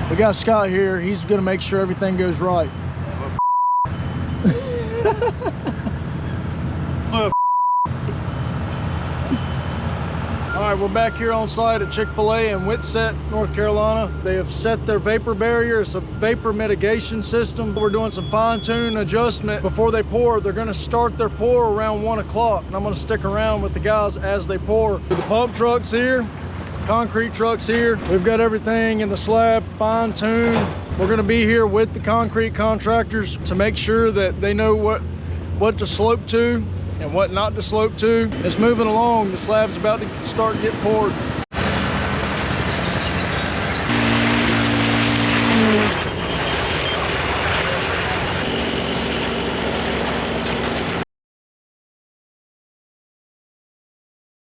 We got Scott here. He's gonna make sure everything goes right. All right, we're back here on site at Chick-fil-A in Whitsett, North Carolina. They have set their vapor barrier. It's a vapor mitigation system. We're doing some fine-tune adjustment before they pour. They're gonna start their pour around 1 o'clock, and I'm gonna stick around with the guys as they pour. The pump truck's here, concrete truck's here. We've got everything in the slab fine-tuned. We're gonna be here with the concrete contractors to make sure that they know what to slope to and what not to slope to. It's moving along. The slab's about to start to get poured.